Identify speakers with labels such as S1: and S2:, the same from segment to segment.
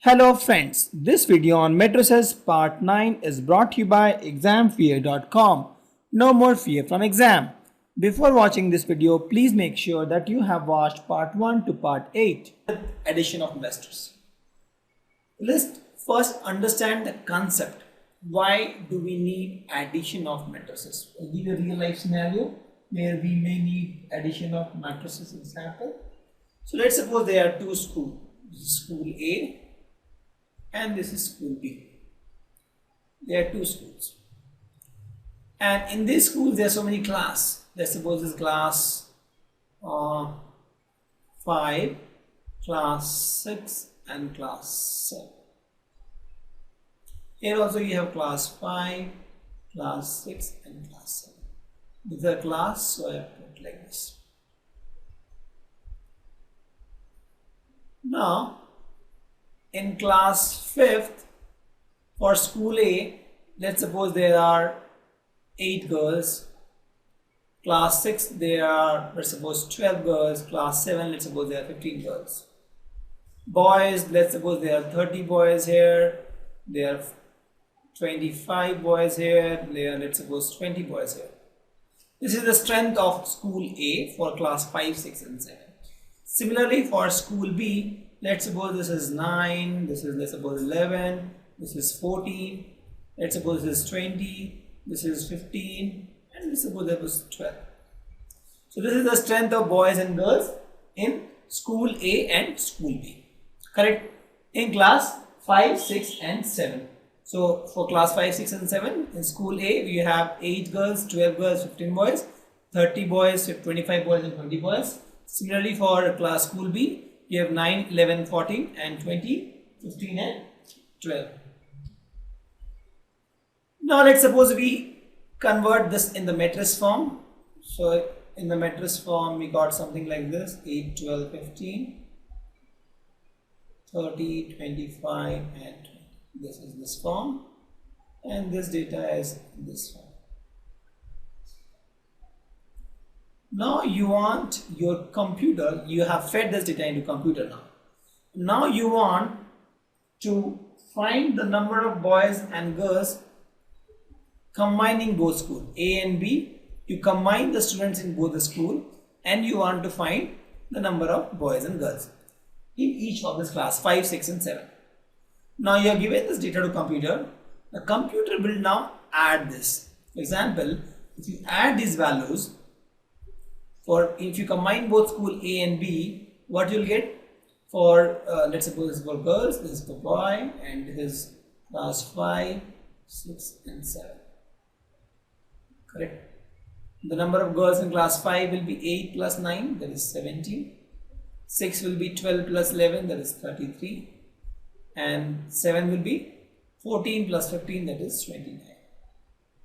S1: Hello friends, this video on matrices part 9 is brought to you by examfear.com. No more fear from exam. Before watching this video, please make sure that you have watched part 1 to part 8. Addition of matrices. Let's first understand the concept. Why do we need addition of matrices? I'll give you a real life scenario where we may need addition of matrices example. So let's suppose there are two schools. This is school A and this is school B. There are two schools, and in these schools there are so many classes. Let's suppose this class 5, class 6 and class 7. Here also you have class 5, class 6 and class 7. These are class, so I have put like this. Now in class 5th for school A, let's suppose there are 8 girls. Class 6 there are, let's suppose, 12 girls. Class 7, let's suppose there are 15 girls. Boys, let's suppose there are 30 boys here. There are 25 boys here. There are, let's suppose, 20 boys here. This is the strength of school A for class 5, 6 and 7. Similarly for school B, let's suppose this is 9, this is, let's suppose, 11, this is 14, let's suppose this is 20, this is 15, and let's suppose that was 12. So this is the strength of boys and girls in school A and school B. Correct? In class 5, 6 and 7. So for class 5, 6 and 7, in school A we have 8 girls, 12 girls, 15 boys, 30 boys, 25 boys and 20 boys. Similarly for class school B, you have 9, 11, 14 and 20, 15 and 12. Now let's suppose we convert this in the matrix form. So in the matrix form we got something like this: 8, 12, 15, 30, 25 and 20. This is this form and this data is this form. Now you want your computer, you have fed this data into computer now. Now you want to find the number of boys and girls combining both schools, A and B. You combine the students in both the school and you want to find the number of boys and girls in each of this class 5, 6 and 7. Now you are given this data to computer. The computer will now add this. For example, if you add these values, if you combine both school A and B, what you'll get for let's suppose this is for girls, this is for boy, and this is class 5, 6 and 7. Correct? The number of girls in class 5 will be 8 plus 9, that is 17. 6 will be 12 plus 11, that is 33. And 7 will be 14 plus 15, that is 29.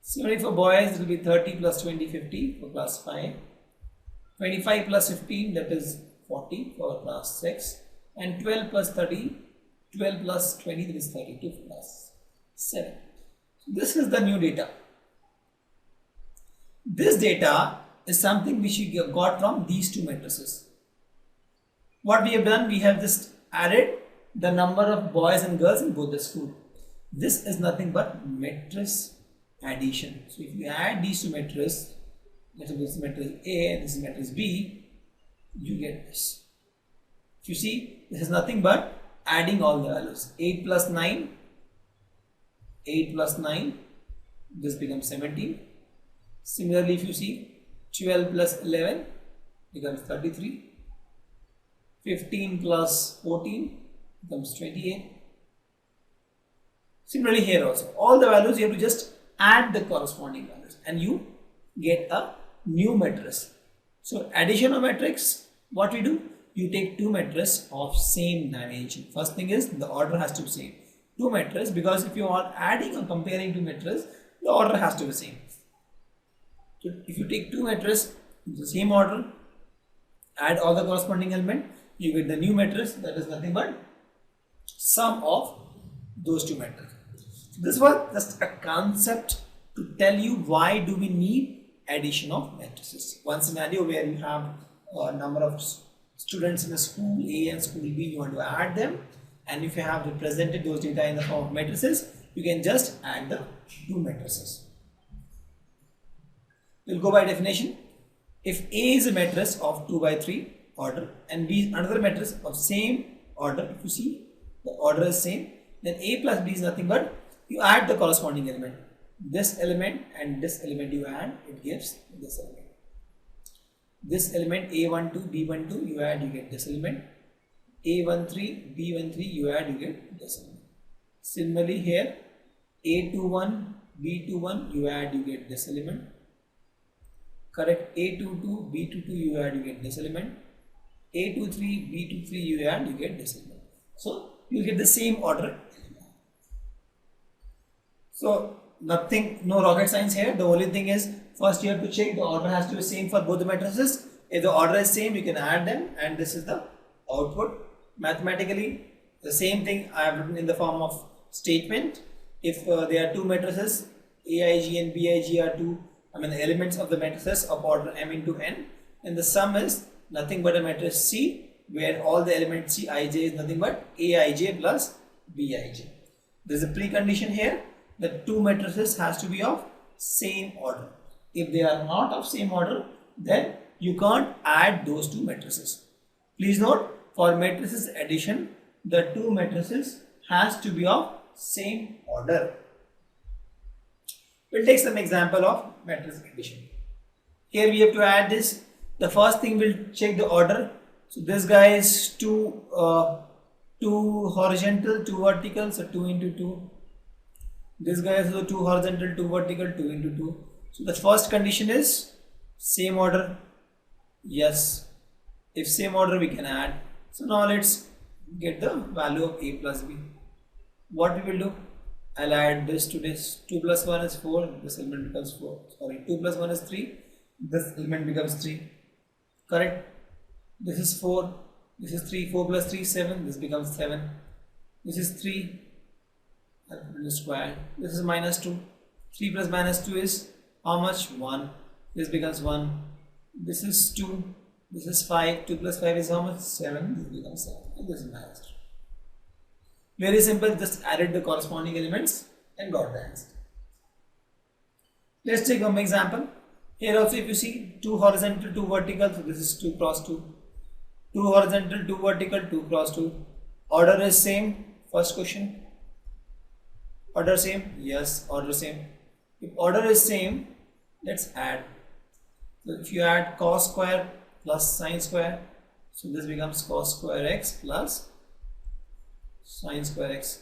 S1: Similarly for boys, it will be 30 plus 20, 50 for class 5. 25 plus 15, that is 40 for class 6, and 12 plus 30, 12 plus 20, that is 32 for class 7. This is the new data. This data is something which we got from these two matrices. What we have done, we have just added the number of boys and girls in both the schools. This is nothing but matrix addition. So if you add these two matrices, let's suppose this is matrix A and this is matrix B, you get this. If you see, this is nothing but adding all the values. 8 plus 9, 8 plus 9, this becomes 17. Similarly, if you see, 12 plus 11 becomes 33. 15 plus 14 becomes 28. Similarly here also, all the values you have to just add the corresponding values and you get a new matrix. So addition of matrix, what we do? You take two matrices of same dimension. First thing is the order has to be same. Two matrices, because if you are adding or comparing two matrices, the order has to be same. So if you take two matrices in the same order, add all the corresponding element, you get the new matrix, that is nothing but sum of those two matrices. So this was just a concept to tell you why do we need addition of matrices. One scenario where you have a number of students in a school A and school B, you want to add them, and if you have represented those data in the form of matrices, you can just add the two matrices. We'll go by definition. If A is a matrix of 2 by 3 order and B is another matrix of same order, if you see the order is same, then A plus B is nothing but you add the corresponding element. This element and this element you add, it gives this element. This element A12, B12 you add, you get this element. A13, B13 you add, you get this element. Similarly here, A21, B21 you add, you get this element. Correct. A22, B22 you add, you get this element. A23, B23 you add, you get this element. So you get the same order. So nothing, no rocket science here. The only thing is, first you have to check the order has to be same for both the matrices. If the order is same, you can add them, and this is the output. Mathematically, the same thing I have written in the form of statement. If there are two matrices, Aig and Big are the elements of the matrices of order m into n, and the sum is nothing but a matrix C, where all the elements Cij is nothing but Aij plus Bij. There is a precondition here that two matrices has to be of same order. If they are not of same order, then you can't add those two matrices. Please note, for matrices addition, the two matrices has to be of same order. We'll take some example of matrix addition. Here we have to add this. The first thing we'll check the order. So this guy is two horizontal, two vertical, so 2 into 2. This guy is also 2 horizontal, 2 vertical, 2 into 2. So the first condition is same order. Yes. If same order, we can add. So now let's get the value of A plus B. What we will do? I'll add this to this. 2 plus 1 is 4. This element becomes 4. Sorry, 2 plus 1 is 3. This element becomes 3. Correct? This is 4. This is 3. 4 plus 3 is 7. This becomes 7. This is 3. Square. This is minus 2. 3 plus minus 2 is how much? 1. This becomes 1. This is 2. This is 5. 2 plus 5 is how much? 7. This becomes 7. And this is minus 2. Very simple. Just added the corresponding elements and got the answer. Let's take one example. Here also, if you see 2 horizontal, 2 vertical, so this is 2 cross 2. 2 horizontal, 2 vertical, 2 cross 2. Order is same. First question. Order same? Yes, order same. If order is same, let's add. So if you add cos square plus sine square, so this becomes cos square x plus sine square x.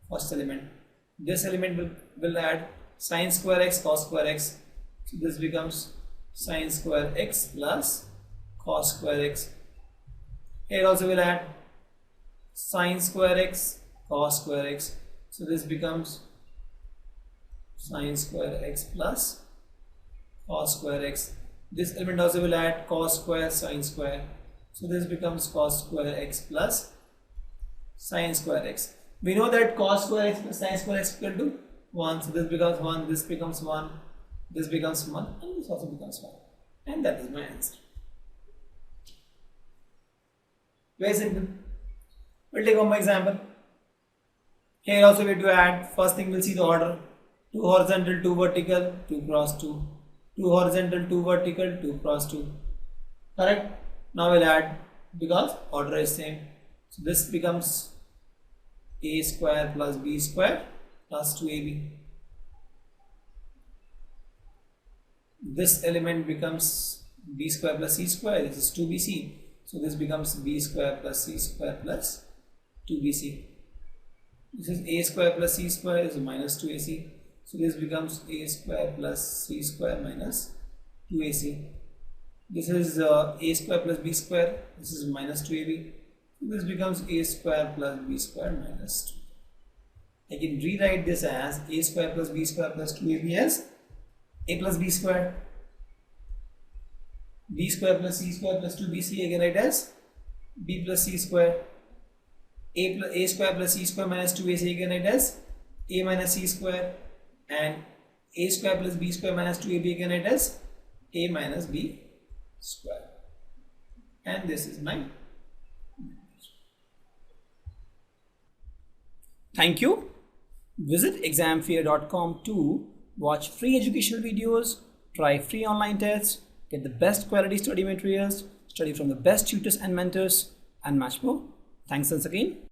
S1: First element. This element will add sine square x, cos square x. So this becomes sine square x plus cos square x. Here also will add sine square x, cos square x. So this becomes sine square x plus cos square x. This element also will add cos square sine square. So this becomes cos square x plus sine square x. We know that cos square x plus sine square x equal to 1. So this becomes 1, this becomes 1, this becomes 1, and this also becomes 1. And that is my answer. Very simple. We'll take one more example. Here also we have to add. First thing we'll see the order. 2 horizontal, 2 vertical, 2 cross 2. 2 horizontal, 2 vertical, 2 cross 2. Correct? Now we'll add because order is same. So this becomes a square plus b square plus 2ab. This element becomes b square plus c square. This is 2bc. So this becomes b square plus c square plus 2bc. This is a square plus c square is minus 2ac. So this becomes a square plus c square minus 2ac. This is a square plus b square. This is minus 2ab. This becomes a square plus b square minus 2. I can rewrite this as a square plus b square plus 2ab as a plus b square. B square plus c square plus 2bc, I can write as b plus c square. A square plus c square minus 2ac, I can write as a minus c square. And a square plus b square minus 2ab, I can write as a minus b square. And this is my Thank you. Visit examfear.com to watch free educational videos, try free online tests, get the best quality study materials, study from the best tutors and mentors, and much more. Thanks once again.